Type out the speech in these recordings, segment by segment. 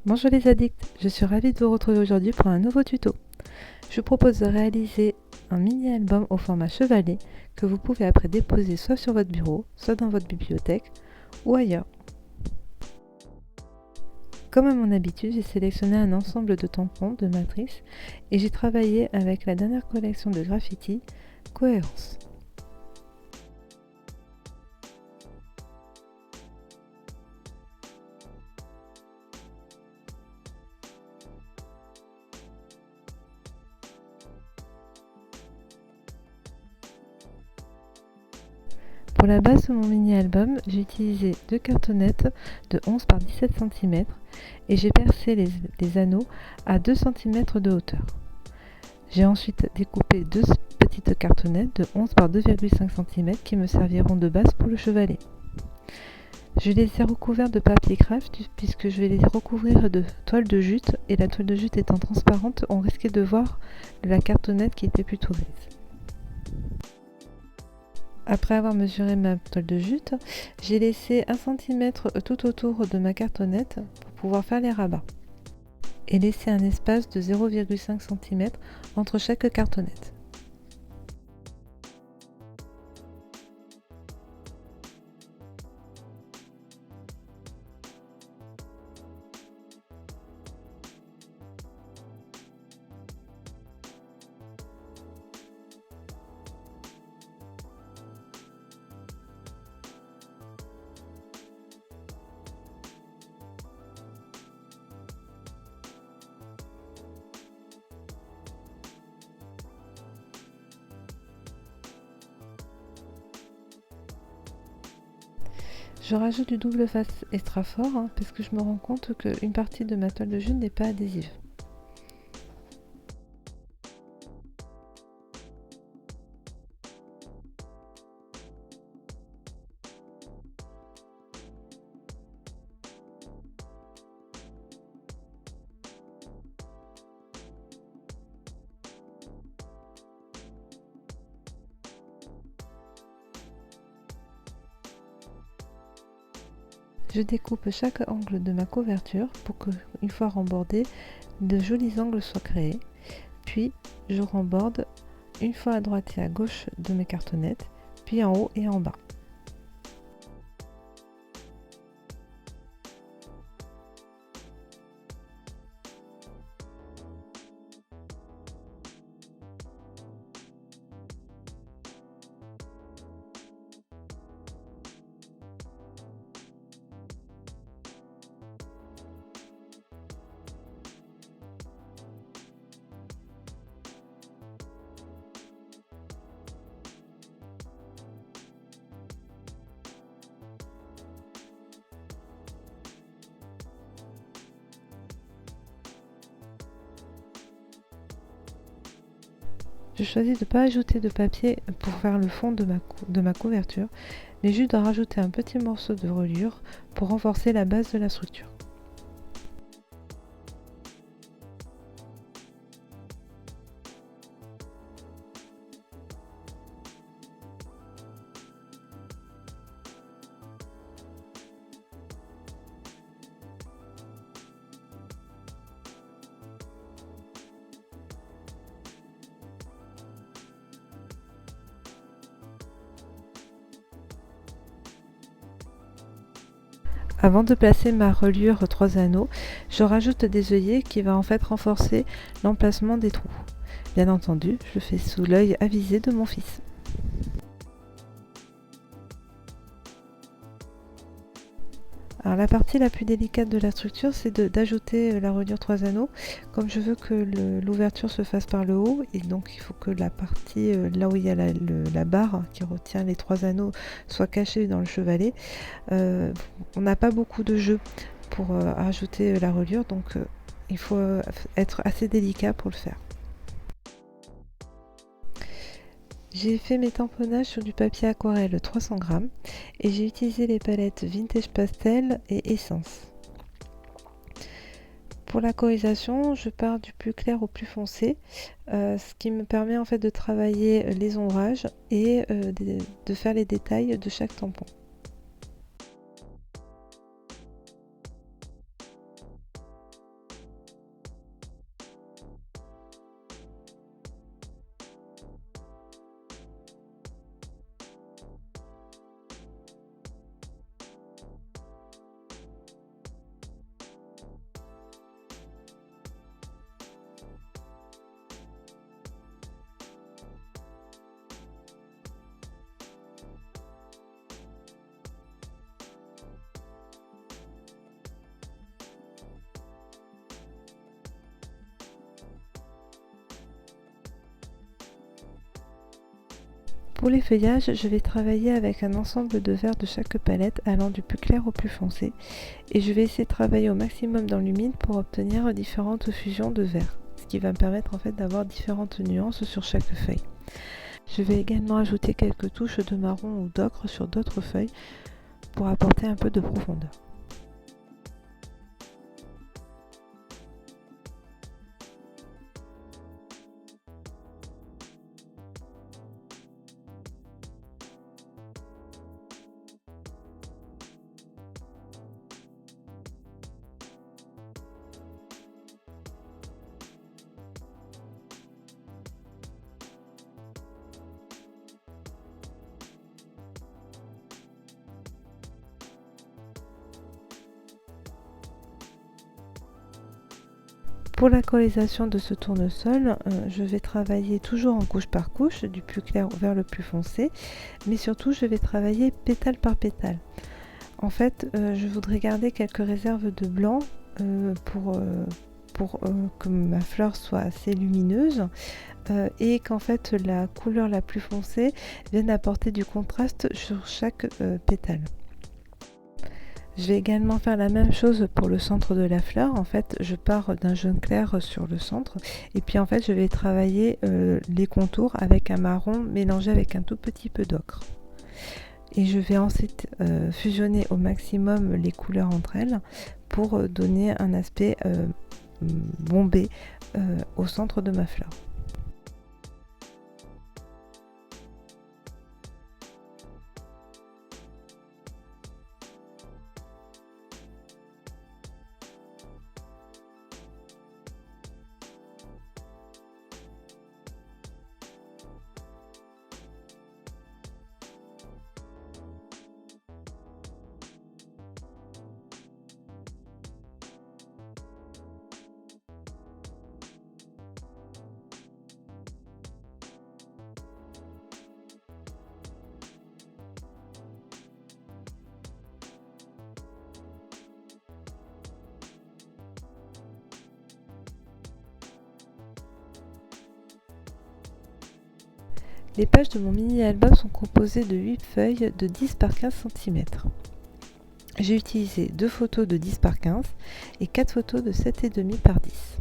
Bonjour les addicts, je suis ravie de vous retrouver aujourd'hui pour un nouveau tuto. Je vous propose de réaliser un mini-album au format chevalet que vous pouvez après déposer soit sur votre bureau, soit dans votre bibliothèque ou ailleurs. Comme à mon habitude, j'ai sélectionné un ensemble de tampons de matrice et j'ai travaillé avec la dernière collection de graffiti, Cohérence. Pour la base de mon mini-album, j'ai utilisé deux cartonnettes de 11 par 17 cm et j'ai percé les anneaux à 2 cm de hauteur. J'ai ensuite découpé deux petites cartonnettes de 11 par 2,5 cm qui me serviront de base pour le chevalet. Je les ai recouverts de papier craft puisque je vais les recouvrir de toile de jute et la toile de jute étant transparente, on risquait de voir la cartonnette qui était plutôt grise. Après avoir mesuré ma toile de jute, j'ai laissé 1 cm tout autour de ma cartonnette pour pouvoir faire les rabats et laisser un espace de 0,5 cm entre chaque cartonnette. Je rajoute du double face extra fort parce que je me rends compte qu'une partie de ma toile de jute n'est pas adhésive. Je découpe chaque angle de ma couverture pour que, une fois rembordé, de jolis angles soient créés. Puis je remborde une fois à droite et à gauche de mes cartonnettes, puis en haut et en bas. Je choisis de ne pas ajouter de papier pour faire le fond de ma couverture, mais juste de rajouter un petit morceau de reliure pour renforcer la base de la structure. Avant de placer ma reliure 3 anneaux, je rajoute des œillets qui va en fait renforcer l'emplacement des trous. Bien entendu, je fais sous l'œil avisé de mon fils. Alors la partie la plus délicate de la structure, c'est d'ajouter la reliure 3 anneaux. Comme je veux que l'ouverture se fasse par le haut, et donc il faut que la partie là où il y a la barre qui retient les 3 anneaux soit cachée dans le chevalet. On n'a pas beaucoup de jeu pour ajouter la reliure, donc il faut être assez délicat pour le faire. J'ai fait mes tamponnages sur du papier aquarelle 300 g et j'ai utilisé les palettes Vintage Pastel et Essence. Pour la colorisation, je pars du plus clair au plus foncé, ce qui me permet en fait de travailler les ombrages et de faire les détails de chaque tampon. Pour les feuillages, je vais travailler avec un ensemble de verres de chaque palette allant du plus clair au plus foncé et je vais essayer de travailler au maximum dans l'humide pour obtenir différentes fusions de verres, ce qui va me permettre en fait d'avoir différentes nuances sur chaque feuille. Je vais également ajouter quelques touches de marron ou d'ocre sur d'autres feuilles pour apporter un peu de profondeur. Pour la colorisation de ce tournesol, je vais travailler toujours en couche par couche, du plus clair vers le plus foncé, mais surtout je vais travailler pétale par pétale. En fait, je voudrais garder quelques réserves de blanc pour que ma fleur soit assez lumineuse et qu'en fait la couleur la plus foncée vienne apporter du contraste sur chaque pétale. Je vais également faire la même chose pour le centre de la fleur. En fait, je pars d'un jaune clair sur le centre et puis en fait, je vais travailler les contours avec un marron mélangé avec un tout petit peu d'ocre. Et je vais ensuite fusionner au maximum les couleurs entre elles pour donner un aspect bombé au centre de ma fleur. Les pages de mon mini-album sont composées de 8 feuilles de 10 par 15 cm. J'ai utilisé 2 photos de 10 par 15 et 4 photos de 7,5 par 10.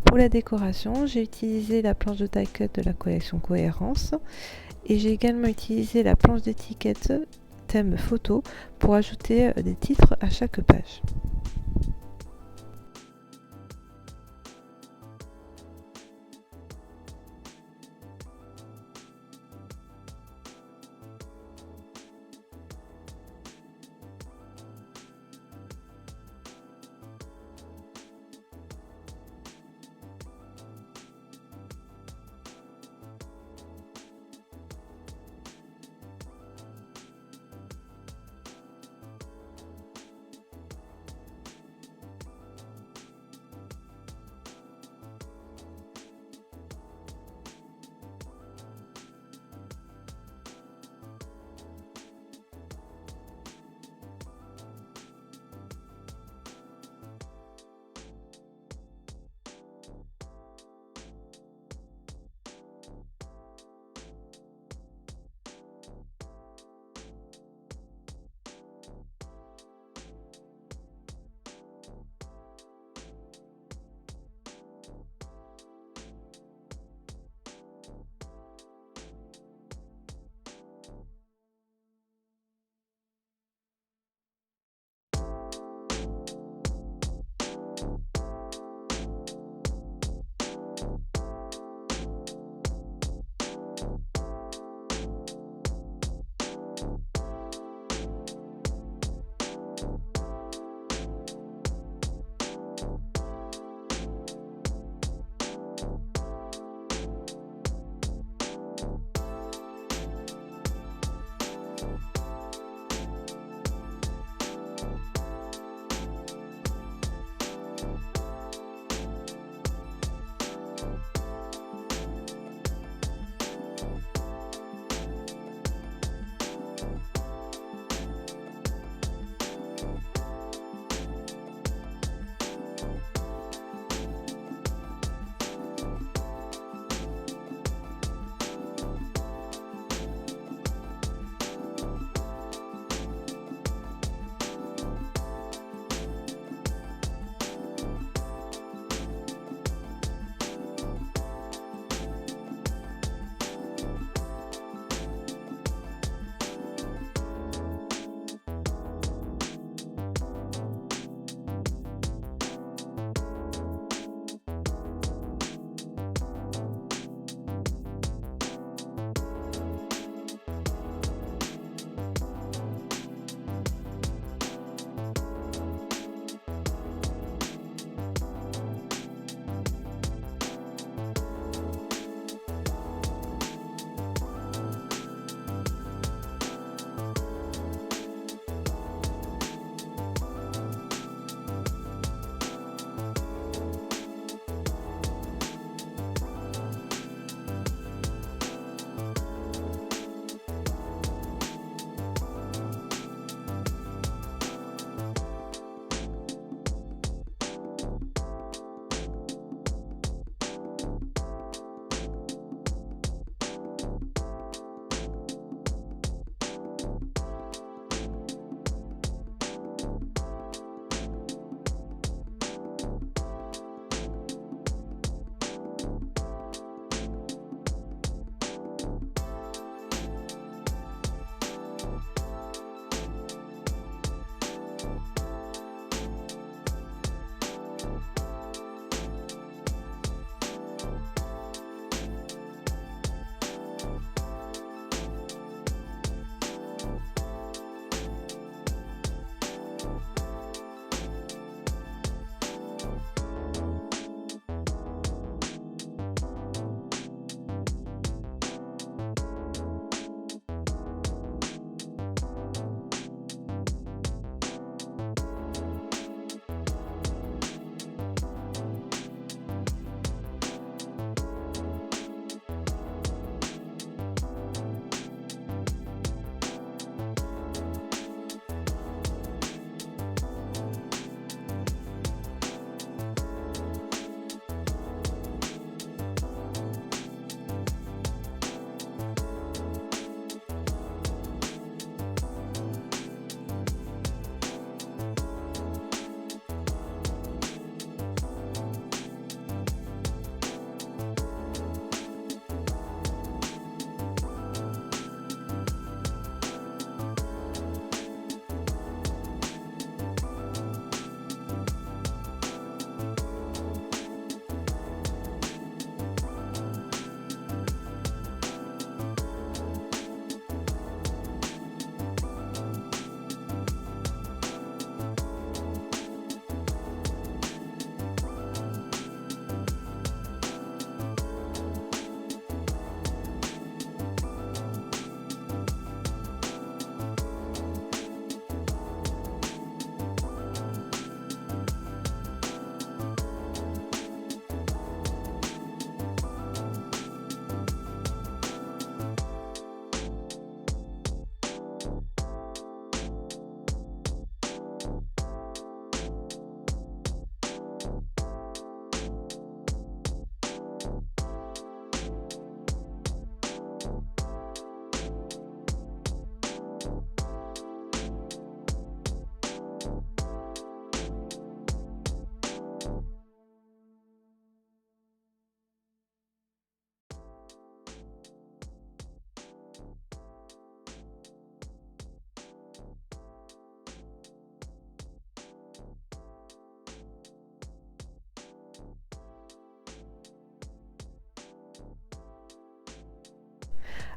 Pour la décoration, j'ai utilisé la planche de taille cut de la collection Cohérence et j'ai également utilisé la planche d'étiquette thème photo pour ajouter des titres à chaque page.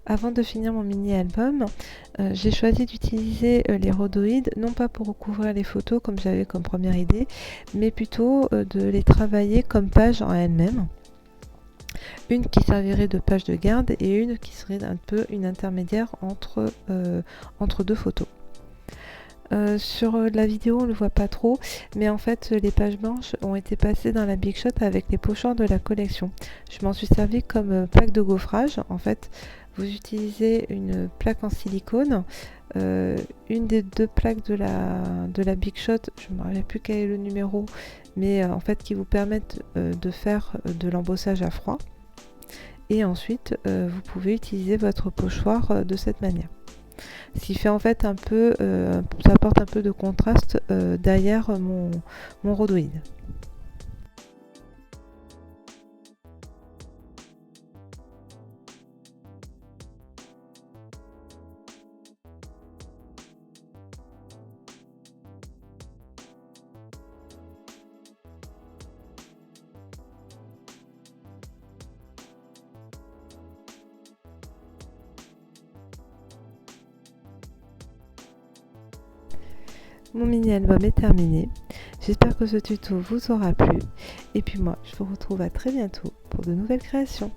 Avant de finir mon mini-album, j'ai choisi d'utiliser les rhodoïdes, non pas pour recouvrir les photos comme j'avais comme première idée, mais plutôt de les travailler comme page en elles-mêmes. Une qui servirait de page de garde et une qui serait un peu une intermédiaire entre deux photos. Sur la vidéo on ne le voit pas trop, mais en fait les pages blanches ont été passées dans la Big Shot avec les pochoirs de la collection. Je m'en suis servi comme plaque de gaufrage. En fait, vous utilisez une plaque en silicone, une des deux plaques de la Big Shot, je ne me rappelle plus quel est le numéro, mais en fait qui vous permettent de faire de l'embossage à froid. Et ensuite vous pouvez utiliser votre pochoir de cette manière. Ce qui fait en fait un peu, ça apporte un peu de contraste derrière mon rhodoïde. Mon mini-album est terminé. J'espère que ce tuto vous aura plu. Et puis moi, je vous retrouve à très bientôt pour de nouvelles créations.